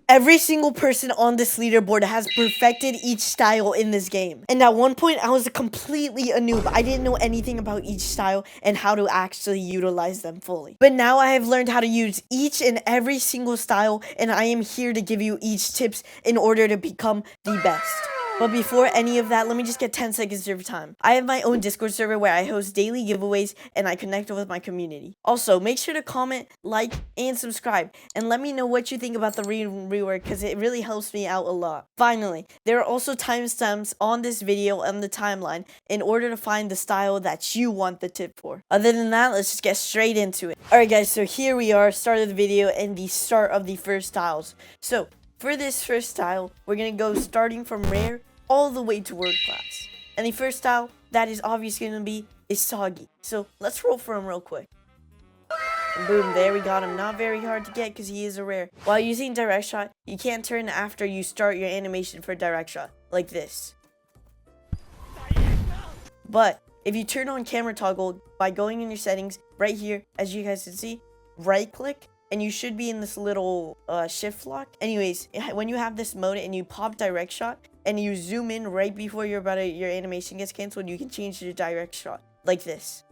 Every single person on this leaderboard has perfected each style in this game. And at one point, I was completely a noob. I didn't know anything about each style and how to actually utilize them fully. But now I have learned how to use each and every single style, and I am here to give you each tips in order to become the best. But before any of that, let me just get 10 seconds of time. I have my own Discord server where I host daily giveaways and I connect with my community. Also, make sure to comment, like, and subscribe. And let me know what you think about the rework because it really helps me out a lot. Finally, there are also timestamps on this video on the timeline in order to find the style that you want the tip for. Other than that, let's just get straight into it. Alright guys, so here we are, start of the video and the start of the first styles. So, for this first style, we're going to go starting from rare all the way to world class. And the first style, that is obviously going to be Isagi. So let's roll for him real quick. And boom, there we got him. Not very hard to get because he is a rare. While using direct shot, you can't turn after you start your animation for direct shot, like this. But if you turn on camera toggle by going in your settings right here, as you guys can see, right click, and you should be in this little shift lock. Anyways, when you have this mode and you pop direct shot and you zoom in right before your animation gets canceled, you can change to direct shot like this.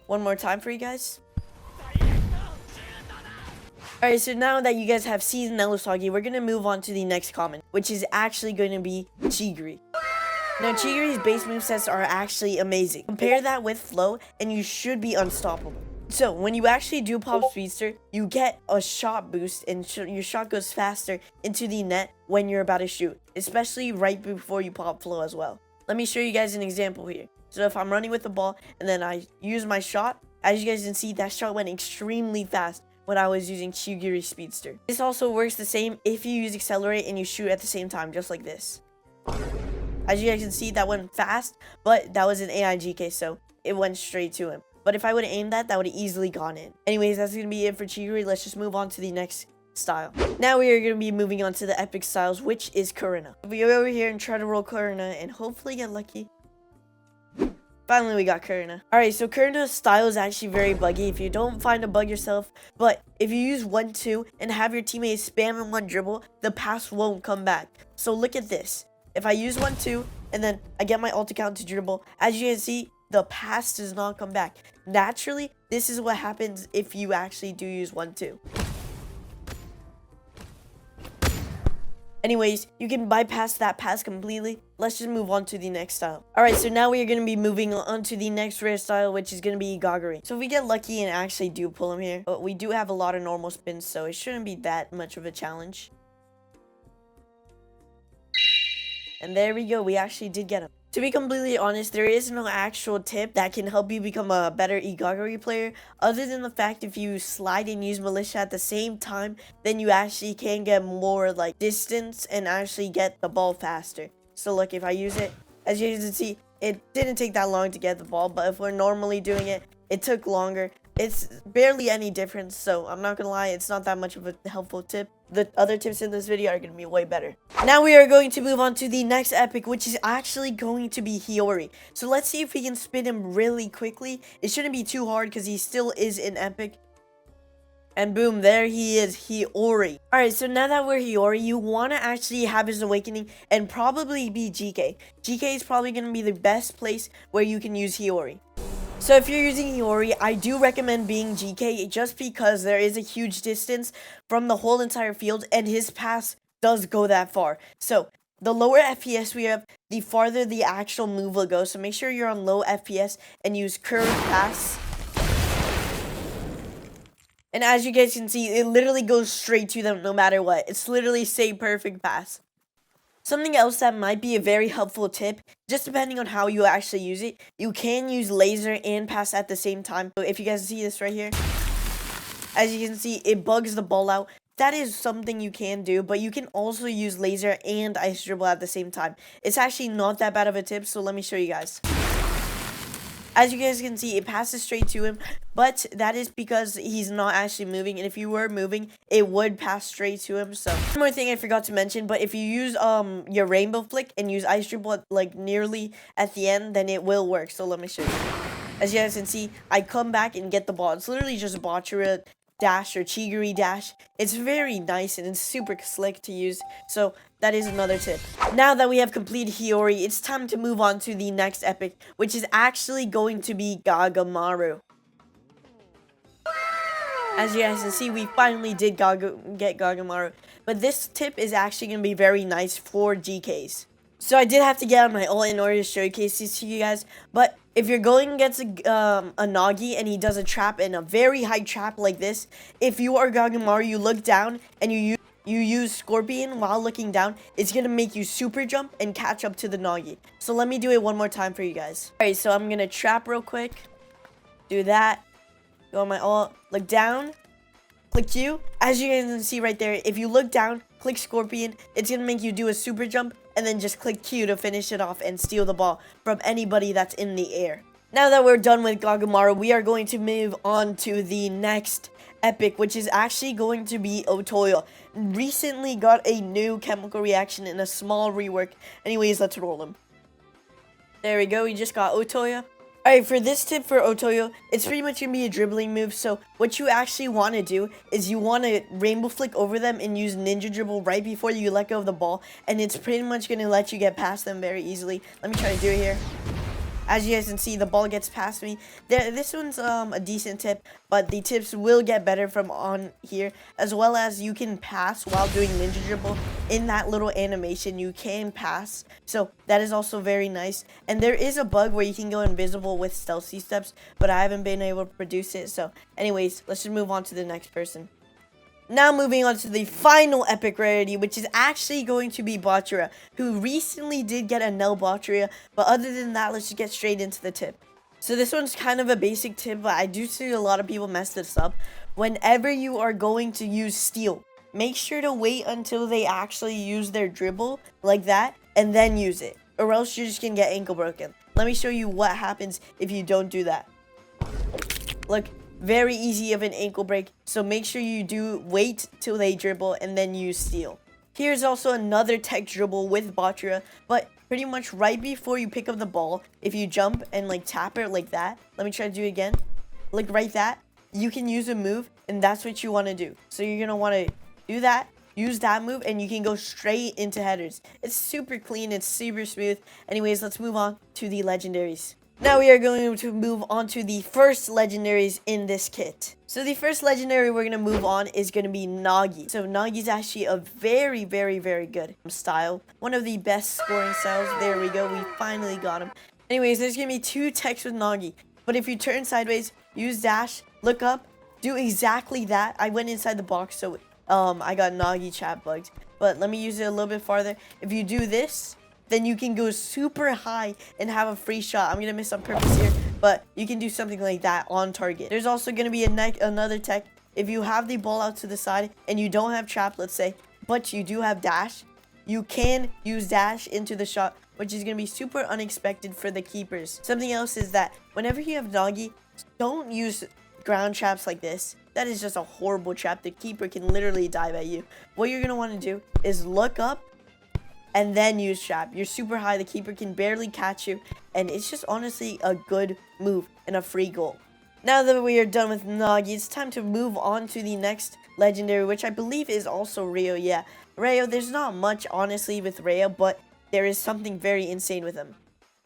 One more time for you guys. Alright, so now that you guys have seen Isagi, we're going to move on to the next common, which is actually going to be Chigiri. Now, Chigiri's base movesets are actually amazing. Compare that with Flow, and you should be unstoppable. So, when you actually do pop Speedster, you get a shot boost, and your shot goes faster into the net when you're about to shoot, especially right before you pop Flow as well. Let me show you guys an example here. So, if I'm running with the ball, and then I use my shot, as you guys can see, that shot went extremely fast when I was using Chigiri Speedster. This also works the same if you use Accelerate and you shoot at the same time, just like this. As you guys can see, that went fast, but that was an AIGK, so it went straight to him. But if I would have aimed that, that would have easily gone in. Anyways, that's going to be it for Chigiri. Let's just move on to the next style. Now we are going to be moving on to the epic styles, which is Kurona. We go over here and try to roll Kurona and hopefully get lucky. Finally, we got Kurona. Alright, so Kurona's style is actually very buggy if you don't find a bug yourself. But if you use 1-2 and have your teammates spam in one dribble, the pass won't come back. So look at this. If I use 1-2 and then I get my ult account to dribble, as you can see, the pass does not come back. Naturally, this is what happens if you actually do use 1-2. Anyways, you can bypass that pass completely. Let's just move on to the next style. Alright, so now we are going to be moving on to the next rare style, which is going to be Igaguri. So if we get lucky and actually do pull him here, but we do have a lot of normal spins, so it shouldn't be that much of a challenge. And there we go, we actually did get him. To be completely honest, there is no actual tip that can help you become a better Igaguri player, other than the fact if you slide and use Militia at the same time, then you actually can get more like distance and actually get the ball faster. So look, if I use it, as you can see, it didn't take that long to get the ball, but if we're normally doing it, it took longer. It's barely any difference, so I'm not gonna lie, it's not that much of a helpful tip. The other tips in this video are gonna be way better. Now we are going to move on to the next epic, which is actually going to be Hiori. So let's see if we can spin him really quickly. It shouldn't be too hard because he still is an epic. And boom, there he is, Hiori. Alright, so now that we're Hiori, you want to actually have his awakening and probably be GK. GK is probably going to be the best place where you can use Hiori. So if you're using Hiori, I do recommend being GK just because there is a huge distance from the whole entire field and his pass does go that far. So the lower FPS we have, the farther the actual move will go. So make sure you're on low FPS and use curved pass. And as you guys can see, it literally goes straight to them no matter what. It's literally say perfect pass. Something else that might be a very helpful tip, just depending on how you actually use it, you can use laser and pass at the same time. So if you guys see this right here, as you can see, it bugs the ball out. That is something you can do, but you can also use laser and ice dribble at the same time. It's actually not that bad of a tip, so let me show you guys. As you guys can see, it passes straight to him, but that is because he's not actually moving, and if you were moving, it would pass straight to him. So one more thing I forgot to mention, but if you use your rainbow flick and use ice dribble at, like nearly at the end, then it will work. So let me show you. As you guys can see, I come back and get the ball. It's literally just Bachira dash or Chigiri dash. It's very nice and it's super slick to use. So that is another tip. Now that we have completed Hiori, it's time to move on to the next epic, which is actually going to be Gagamaru. As you guys can see, we finally did get Gagamaru. But this tip is actually going to be very nice for GKs. So I did have to get on my ult in order to showcase this to you guys. But if you're going against a Nagi and he does a trap and a very high trap like this, if you are Gagamaru, you look down and you use Scorpion while looking down, it's going to make you super jump and catch up to the Nagi. So let me do it one more time for you guys. Alright, so I'm going to trap real quick. Do that. Go on my ult. Look down. Click Q. As you guys can see right there, if you look down, click Scorpion, it's going to make you do a super jump. And then just click Q to finish it off and steal the ball from anybody that's in the air. Now that we're done with Gagamaru, we are going to move on to the next epic, which is actually going to be Otoya. Recently got a new chemical reaction and a small rework. Anyways, let's roll him. There we go, we just got Otoya. Alright, for this tip for Otoya, it's pretty much going to be a dribbling move. So what you actually want to do is you want to rainbow flick over them and use ninja dribble right before you let go of the ball. And it's pretty much going to let you get past them very easily. Let me try to do it here. As you guys can see, the ball gets past me. This one's a decent tip, but the tips will get better from on here. As well as you can pass while doing ninja dribble. In that little animation, you can pass. So that is also very nice. And there is a bug where you can go invisible with stealthy steps, but I haven't been able to produce it. So anyways, let's just move on to the next person. Now moving on to the final epic rarity, which is actually going to be Bachira, who recently did get a null Bachira, but other than that, let's just get straight into the tip. So this one's kind of a basic tip, but I do see a lot of people mess this up. Whenever you are going to use steal, make sure to wait until they actually use their dribble like that, and then use it, or else you're just gonna get ankle broken. Let me show you what happens if you don't do that. Look. Very easy of an ankle break, so make sure you do wait till they dribble and then use steal. Here's also another tech dribble with Bachira, but pretty much right before you pick up the ball, if you jump and like tap it like that, let me try to do it again, like right that, you can use a move and that's what you want to do. So you're going to want to do that, use that move, and you can go straight into headers. It's super clean, it's super smooth. Anyways, let's move on to the legendaries. Now we are going to move on to the first legendaries in this kit. So the first legendary we're going to move on is going to be Nagi. So Nagi's actually a very, very, very good style. One of the best scoring styles. There we go. We finally got him. Anyways, there's going to be 2 techs with Nagi. But if you turn sideways, use dash, look up, do exactly that. I went inside the box, so I got Nagi chat bugged. But let me use it a little bit farther. If you do this, then you can go super high and have a free shot. I'm going to miss on purpose here, but you can do something like that on target. There's also going to be another tech. If you have the ball out to the side and you don't have trap, let's say, but you do have dash, you can use dash into the shot, which is going to be super unexpected for the keepers. Something else is that whenever you have Nagi, don't use ground traps like this. That is just a horrible trap. The keeper can literally dive at you. What you're going to want to do is look up and then use trap. You're super high, the keeper can barely catch you, and it's just honestly a good move and a free goal. Now that we are done with Nagi, it's time to move on to the next legendary, which I believe is also Rio. Yeah, Rio, there's not much honestly with Rio, but there is something very insane with him.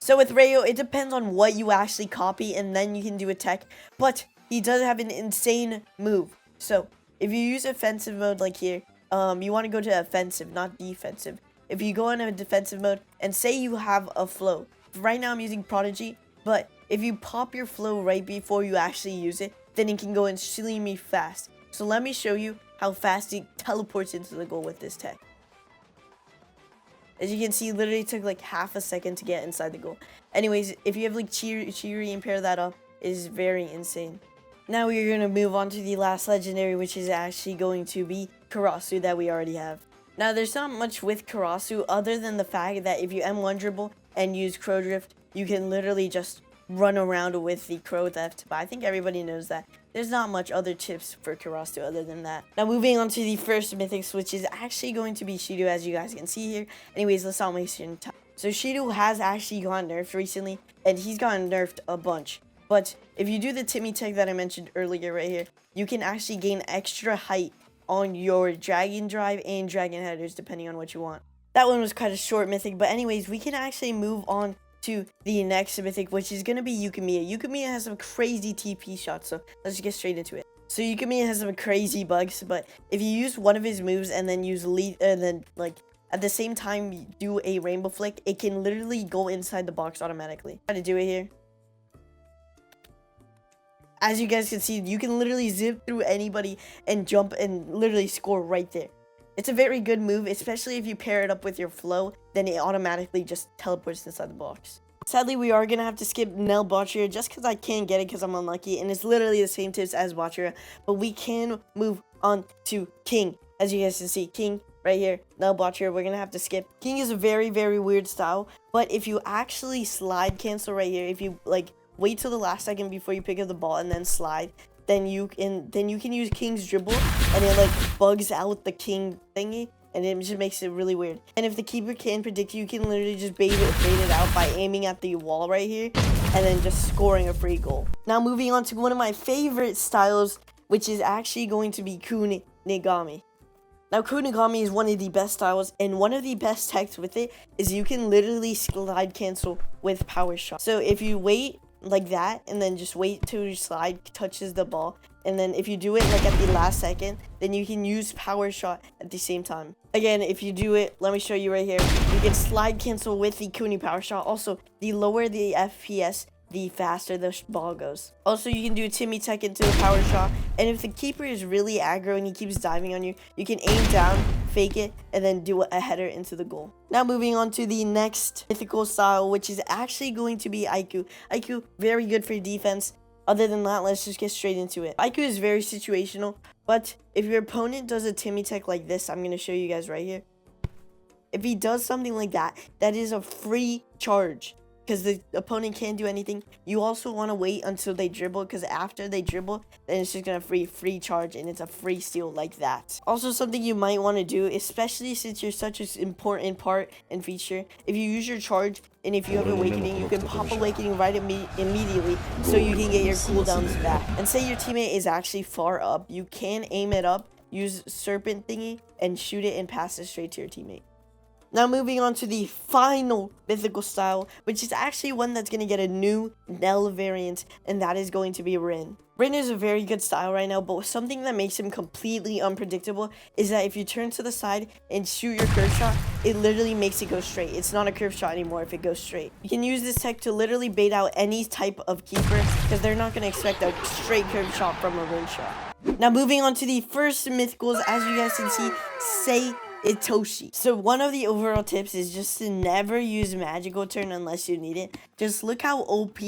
So with Rio, it depends on what you actually copy, and then you can do a tech, but he does have an insane move. So if you use offensive mode like here, you want to go to offensive, not defensive. If you go in a defensive mode and say you have a flow, right now I'm using Prodigy, but if you pop your flow right before you actually use it, then it can go extremely fast. So let me show you how fast it teleports into the goal with this tech. As you can see, it literally took like half a second to get inside the goal. Anyways, if you have like Chigiri and pair that up, it is very insane. Now we are going to move on to the last legendary, which is actually going to be Karasu that we already have. Now, there's not much with Karasu other than the fact that if you M1 dribble and use Crow Drift, you can literally just run around with the Crow Theft. But I think everybody knows that. There's not much other tips for Karasu other than that. Now, moving on to the first Mythics, which is actually going to be Shidou, as you guys can see here. Anyways, let's not waste your time. So, Shidou has actually gotten nerfed recently, and he's gotten nerfed a bunch. But if you do the Timmy tech that I mentioned earlier right here, you can actually gain extra height on your dragon drive and dragon headers depending on what you want. That one was quite a short mythic, but anyways, we can actually move on to the next mythic, which is going to be Yukimiya. Yukimiya has some crazy TP shots, so let's just get straight into it. So Yukimiya has some crazy bugs, but if you use one of his moves and then use lead, then like at the same time you do a rainbow flick, it can literally go inside the box automatically. Try to do it here. As you guys can see, you can literally zip through anybody and jump and literally score right there. It's a very good move, especially if you pair it up with your flow, then it automatically just teleports inside the box. Sadly, we are going to have to skip Bachira just because I can't get it because I'm unlucky, and it's literally the same tips as Bachira, but we can move on to King. As you guys can see, King right here, Bachira, we're going to have to skip. King is a very, very weird style, but if you actually slide cancel right here, if you like wait till the last second before you pick up the ball and then slide, then you can use King's dribble, and it like bugs out the King thingy, and it just makes it really weird. And if the keeper can predict you can literally just bait it out by aiming at the wall right here and then just scoring a free goal. Now moving on to one of my favorite styles, which is actually going to be Kunigami. Now Kunigami is one of the best styles, and one of the best techs with it is you can literally slide cancel with power shot. So if you wait like that and then just wait till your slide touches the ball, and then if you do it like at the last second, then you can use power shot at the same time. Again, if you do it, let me show you right here, you can slide cancel with the Kuni power shot. Also, the lower the FPS, the faster the ball goes. Also, you can do Timmy tech into the power shot, and if the keeper is really aggro and he keeps diving on you, you can aim down, fake it, and then do a header into the goal. Now moving on to the next mythical style, which is actually going to be Aiku. Aiku, very good for defense. Other than that, let's just get straight into it. Aiku is very situational, but if your opponent does a Timmy tech like this, I'm going to show you guys right here. If he does something like that, that is a free charge, because the opponent can't do anything. You also want to wait until they dribble, because after they dribble, then it's just going to free charge, and it's a free steal like that. Also, something you might want to do, especially since you're such an important part and feature, if you use your charge and if you have Awakening, you can pop Awakening right immediately so you can get your cooldowns back. And say your teammate is actually far up, you can aim it up, use Serpent thingy, and shoot it and pass it straight to your teammate. Now moving on to the final mythical style, which is actually one that's going to get a new Nell variant, and that is going to be Rin. Rin is a very good style right now, but something that makes him completely unpredictable is that if you turn to the side and shoot your curve shot, it literally makes it go straight. It's not a curve shot anymore if it goes straight. You can use this tech to literally bait out any type of keeper, because they're not going to expect a straight curve shot from a Rin shot. Now moving on to the first mythicals, as you guys can see, say Itoshi. So one of the overall tips is just to never use magical turn unless you need it. Just look how OP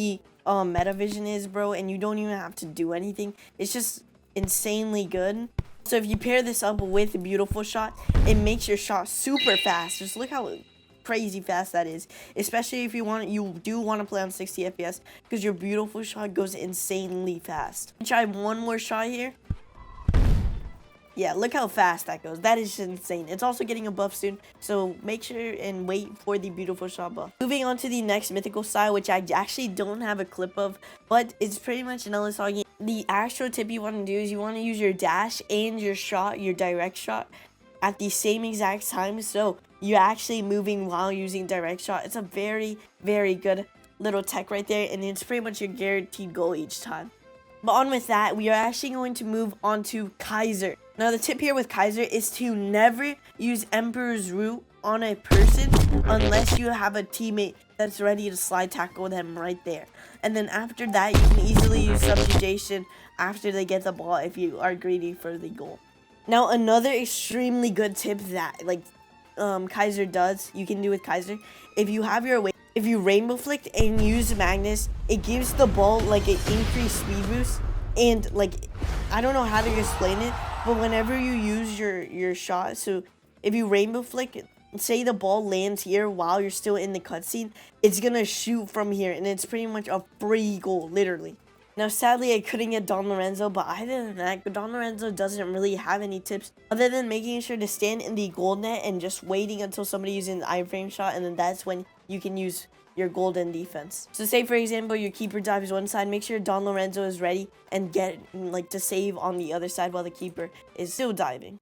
Metavision is, bro, and you don't even have to do anything. It's just insanely good. So if you pair this up with a beautiful shot, it makes your shot super fast. Just look how crazy fast that is, especially if you do want to play on 60 FPS, because your beautiful shot goes insanely fast. Try one more shot here. Yeah, look how fast that goes. That is insane. It's also getting a buff soon, so make sure and wait for the beautiful shot buff. Moving on to the next mythical style, which I actually don't have a clip of, but it's pretty much an Isagi. The actual tip you want to do is you want to use your dash and your shot, your direct shot, at the same exact time, so you're actually moving while using direct shot. It's a very, very good little tech right there, and it's pretty much your guaranteed goal each time. But on with that, we are actually going to move on to Kaiser. Now the tip here with Kaiser is to never use Emperor's Root on a person unless you have a teammate that's ready to slide tackle them right there. And then after that, you can easily use Subjugation after they get the ball if you are greedy for the goal. Now another extremely good tip that Kaiser does, you can do with Kaiser, if you have your if you rainbow flick and use Magnus, it gives the ball like an increased speed boost, and like I don't know how to explain it, but whenever you use your shot, so if you rainbow flick, say the ball lands here while you're still in the cutscene, it's gonna shoot from here, and it's pretty much a free goal, literally. Now sadly I couldn't get Don Lorenzo, but other than that, Don Lorenzo doesn't really have any tips other than making sure to stand in the goal net and just waiting until somebody uses an iframe shot, and then that's when you can use your golden defense. So say for example, your keeper dives one side, make sure Don Lorenzo is ready and get like to save on the other side while the keeper is still diving.